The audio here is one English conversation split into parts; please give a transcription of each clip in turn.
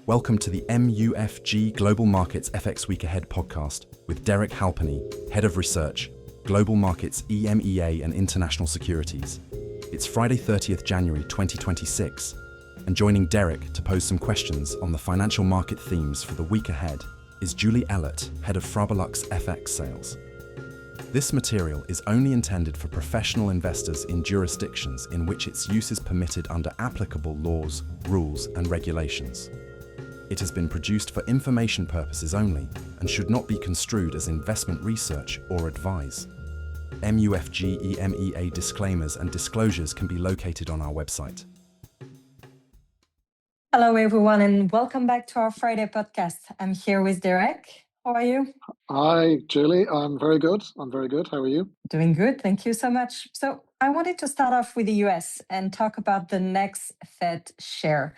Welcome to the MUFG Global Markets FX Week Ahead podcast with Derek Halpenny, Head of Research, Global Markets EMEA and International Securities. It's Friday 30th January 2026, and joining Derek to pose some questions on the financial market themes for the week ahead is Julie Ellert, Head of FraBeLux FX Sales. This material is only intended for professional investors in jurisdictions in which its use is permitted under applicable laws, rules, and regulations. It has been produced for information purposes only and should not be construed as investment research or advice. MUFG EMEA disclaimers and disclosures can be located on our website. Hello, everyone, and welcome back to our Friday podcast. I'm here with Derek. How are you? Hi, Julie. I'm very good. How are you? Doing good. Thank you so much. So I wanted to start off with the US and talk about the next Fed chair.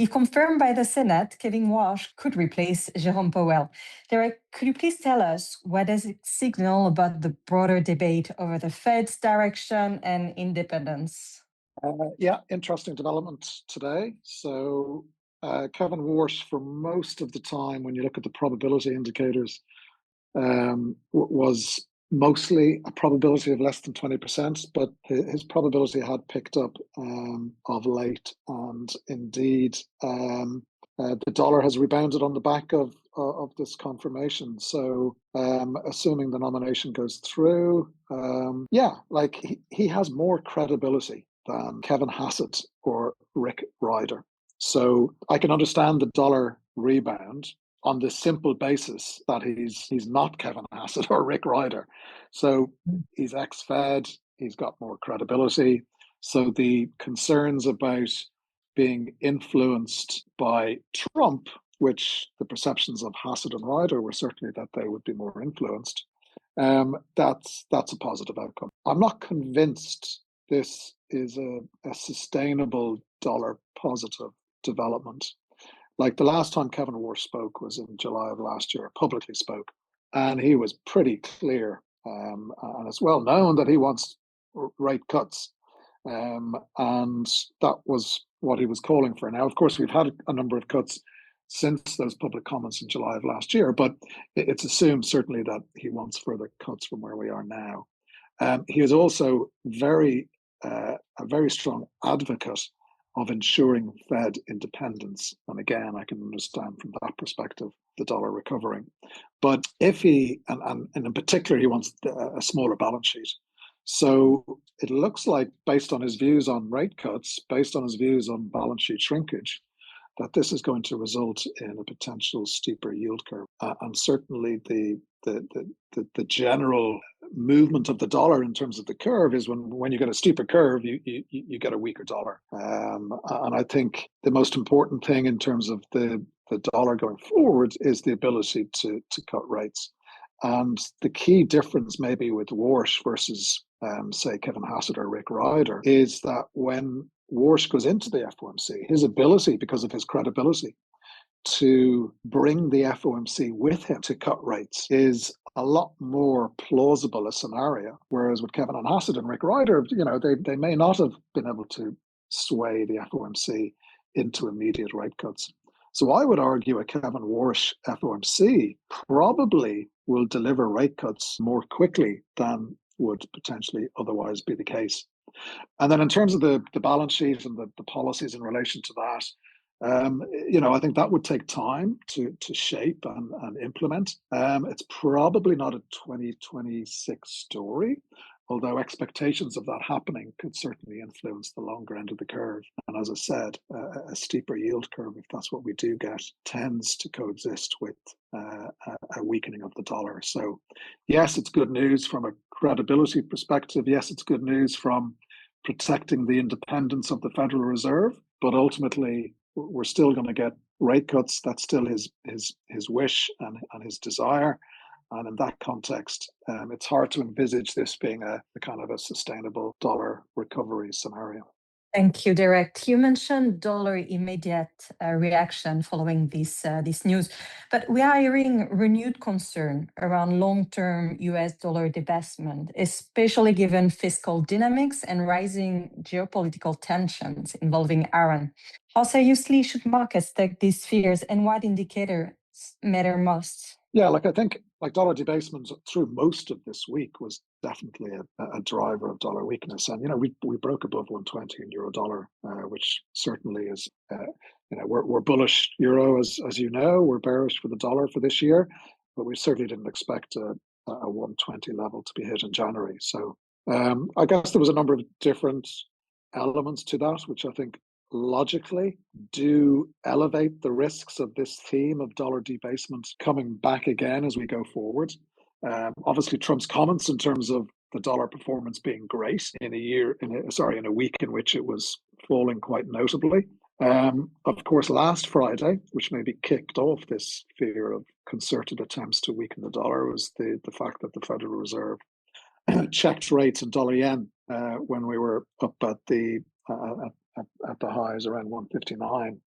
If confirmed by the Senate, Kevin Warsh could replace Jerome Powell. Derek, could you please tell us what does it signal about the broader debate over the Fed's direction and independence? Interesting development today. So Kevin Warsh, for most of the time, when you look at the probability indicators, was mostly a probability of less than 20%, but his probability had picked up of late, and indeed the dollar has rebounded on the back of this confirmation. So assuming the nomination goes through, he has more credibility than Kevin Hassett or Rick Ryder. So I can understand the dollar rebound on the simple basis that he's not Kevin Hassett or Rick Ryder. So he's ex-Fed, he's got more credibility. So the concerns about being influenced by Trump, which the perceptions of Hassett and Ryder were certainly that they would be more influenced, that's a positive outcome. I'm not convinced this is a sustainable dollar positive development. Like the last time Kevin Warsh spoke was in July of last year, publicly spoke, and he was pretty clear, and it's well known that he wants rate cuts, and that was what he was calling for. Now, of course, we've had a number of cuts since those public comments in July of last year, but it's assumed certainly that he wants further cuts from where we are now. He is also a very strong advocate of ensuring Fed independence. And again, I can understand from that perspective the dollar recovering. But if he, and in particular, he wants a smaller balance sheet. So it looks like, based on his views on rate cuts, based on his views on balance sheet shrinkage, that this is going to result in a potential steeper yield curve. And certainly the general movement of the dollar in terms of the curve is when you get a steeper curve, you get a weaker dollar. And I think the most important thing in terms of the dollar going forward is the ability to cut rates. And the key difference maybe with Warsh versus say Kevin Hassett or Rick Ryder is that when Warsh goes into the FOMC, his ability, because of his credibility, to bring the FOMC with him to cut rates is a lot more plausible a scenario. Whereas with Kevin Hassett and Rick Ryder, they may not have been able to sway the FOMC into immediate rate cuts. So I would argue a Kevin Warsh FOMC probably will deliver rate cuts more quickly than would potentially otherwise be the case. And then in terms of the balance sheet and the policies in relation to that, I think that would take time to shape and implement. It's probably not a 2026 story, although expectations of that happening could certainly influence the longer end of the curve. And as I said, a steeper yield curve, if that's what we do get, tends to coexist with a weakening of the dollar. So yes, it's good news from a credibility perspective. Yes, it's good news from protecting the independence of the Federal Reserve, but ultimately we're still going to get rate cuts. That's still his wish and his desire. And in that context, it's hard to envisage this being a kind of a sustainable dollar recovery scenario. Thank you, Derek. You mentioned dollar immediate reaction following this news, but we are hearing renewed concern around long-term US dollar debasement, especially given fiscal dynamics and rising geopolitical tensions involving Iran. How seriously should markets take these fears, and what indicators matter most? Yeah, I think dollar debasement through most of this week was definitely a driver of dollar weakness. And we broke above 120 in euro dollar, which certainly is we're bullish euro as you know, we're bearish for the dollar for this year, but we certainly didn't expect a 120 level to be hit in January. So I guess there was a number of different elements to that, which I think logically do elevate the risks of this theme of dollar debasement coming back again as we go forward. Obviously, Trump's comments in terms of the dollar performance being great in a week in which it was falling quite notably. Of course, last Friday, which maybe kicked off this fear of concerted attempts to weaken the dollar, was the fact that the Federal Reserve checked rates in dollar yen when we were up at the highs around 159.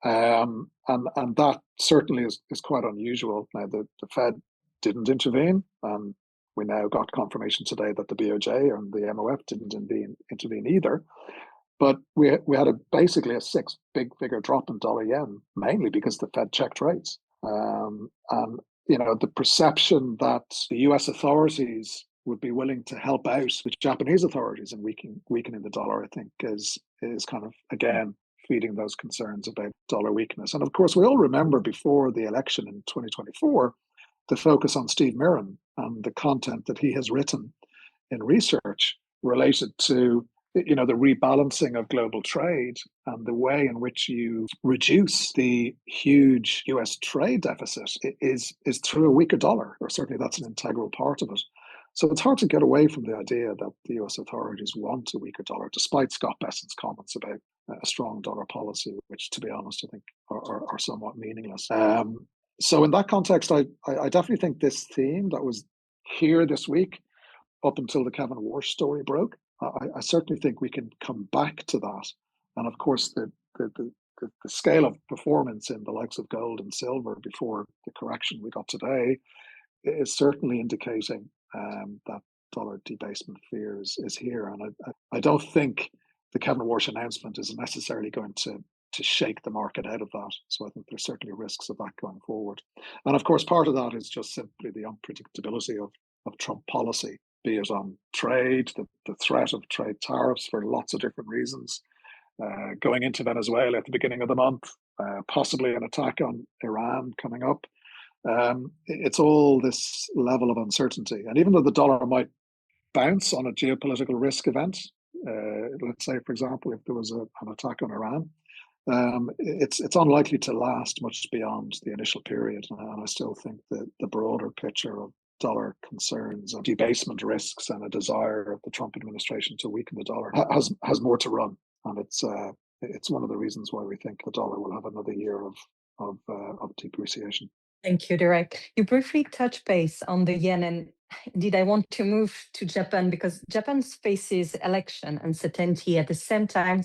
And that certainly is quite unusual. Now, the Fed didn't intervene, and we now got confirmation today that the BOJ and the MOF didn't intervene either. But we had basically a six-figure drop in dollar yen, mainly because the Fed checked rates. And the perception that the US authorities would be willing to help out the Japanese authorities in weakening the dollar, I think, is kind of, again, feeding those concerns about dollar weakness. And of course, we all remember before the election in 2024, the focus on Steve Mirren and the content that he has written in research related to the rebalancing of global trade and the way in which you reduce the huge US trade deficit is through a weaker dollar, or certainly that's an integral part of it. So it's hard to get away from the idea that the US authorities want a weaker dollar, despite Scott Bessent's comments about a strong dollar policy, which, to be honest, I think are somewhat meaningless. So in that context, I definitely think this theme that was here this week, up until the Kevin Warsh story broke, I certainly think we can come back to that. And of course, the scale of performance in the likes of gold and silver before the correction we got today is certainly indicating that dollar debasement fear is here. And I don't think the Kevin Warsh announcement is necessarily going to shake the market out of that. So I think there's certainly risks of that going forward. And of course, part of that is just simply the unpredictability of Trump policy, be it on trade, the threat of trade tariffs for lots of different reasons, going into Venezuela at the beginning of the month, possibly an attack on Iran coming up. It's all this level of uncertainty. And even though the dollar might bounce on a geopolitical risk event, let's say, for example, if there was an attack on Iran, it's unlikely to last much beyond the initial period. And I still think that the broader picture of dollar concerns and debasement risks and a desire of the Trump administration to weaken the dollar has more to run. And it's one of the reasons why we think the dollar will have another year of depreciation. Thank you, Derek. You briefly touched base on the yen, and indeed, I want to move to Japan because Japan faces election uncertainty. At the same time,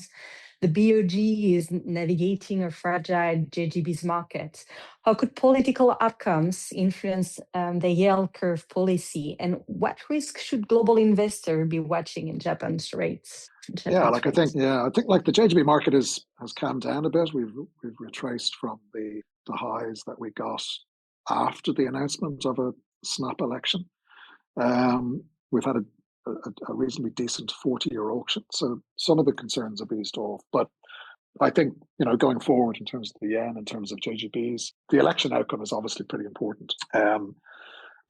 the BOJ is navigating a fragile JGB's market. How could political outcomes influence the yield curve policy, and what risk should global investors be watching in Japan's rates? I think the JGB market has calmed down a bit. We've retraced from the highs that we got after the announcement of a snap election. We've had a reasonably decent 40-year auction, so some of the concerns have eased off. But I think, going forward in terms of the yen, in terms of JGBs, the election outcome is obviously pretty important.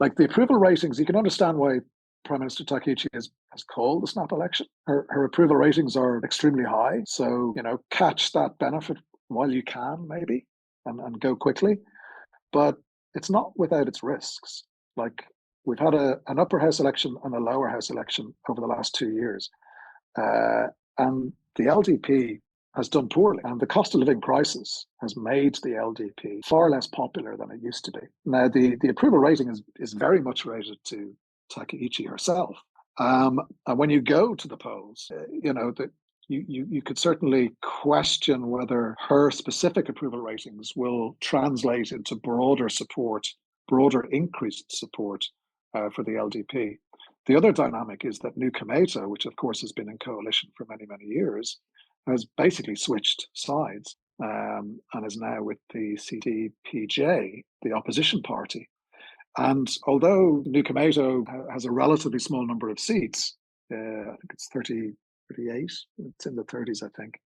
Like the approval ratings, you can understand why Prime Minister Takaichi has called the snap election. Her approval ratings are extremely high, so catch that benefit while you can, maybe, and go quickly. But it's not without its risks. Like, we've had an upper house election and a lower house election over the last 2 years. And the LDP has done poorly. And the cost of living crisis has made the LDP far less popular than it used to be. Now, the approval rating is very much related to Takaichi herself. And when you go to the polls, you could certainly question whether her specific approval ratings will translate into broader support, broader increased support for the LDP. The other dynamic is that New Komeito, which of course has been in coalition for many, many years, has basically switched sides and is now with the CDPJ, the opposition party. And although New Komeito has a relatively small number of seats, I think it's 38, it's in the 30s, I think.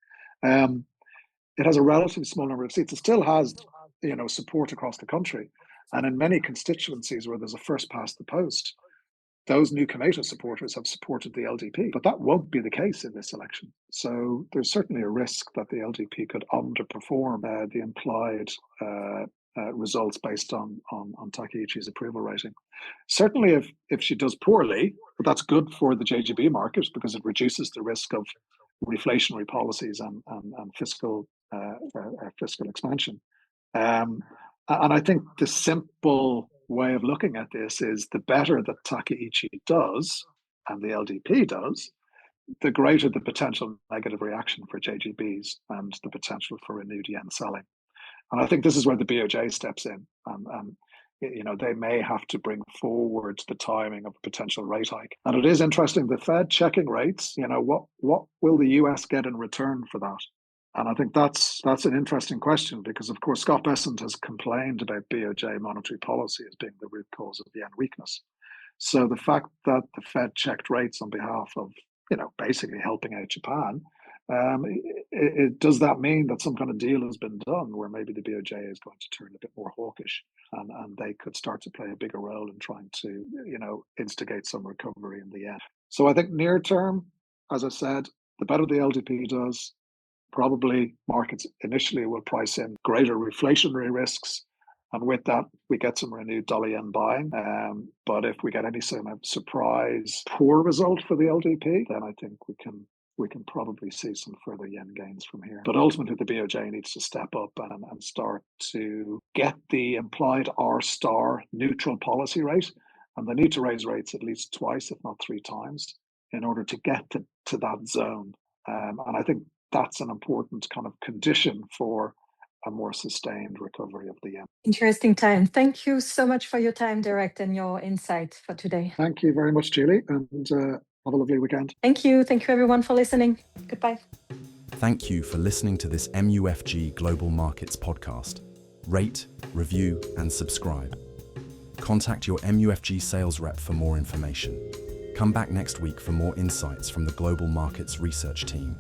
It has a relatively small number of seats. It still has, support across the country. And in many constituencies where there's a first past the post, those New Komeito supporters have supported the LDP. But that won't be the case in this election. So there's certainly a risk that the LDP could underperform the implied results based on Takaichi's approval rating. Certainly if she does poorly, but that's good for the JGB market because it reduces the risk of reflationary policies and fiscal expansion. And I think the simple way of looking at this is the better that Takaichi does and the LDP does, the greater the potential negative reaction for JGBs and the potential for renewed yen selling. And I think this is where the BOJ steps in. They may have to bring forward the timing of a potential rate hike. And it is interesting, the Fed checking rates, what will the US get in return for that? And I think that's an interesting question because, of course, Scott Bessent has complained about BOJ monetary policy as being the root cause of yen weakness. So the fact that the Fed checked rates on behalf of, basically helping out Japan, does that mean that some kind of deal has been done where maybe the BOJ is going to turn a bit more hawkish and they could start to play a bigger role in trying to, instigate some recovery in the yen? So I think near term, as I said, the better the LDP does, probably markets initially will price in greater reflationary risks. And with that, we get some renewed dollar yen buying. But if we get any sort of surprise poor result for the LDP, then I think we can probably see some further yen gains from here. But ultimately, the BOJ needs to step up and start to get the implied R* neutral policy rate. And they need to raise rates at least twice, if not 3 times, in order to get to that zone. And I think that's an important kind of condition for a more sustained recovery of the yen. Interesting time. Thank you so much for your time, Derek, and your insight for today. Thank you very much, Julie, and have a lovely weekend. Thank you. Thank you, everyone, for listening. Goodbye. Thank you for listening to this MUFG Global Markets podcast. Rate, review, and subscribe. Contact your MUFG sales rep for more information. Come back next week for more insights from the Global Markets Research team.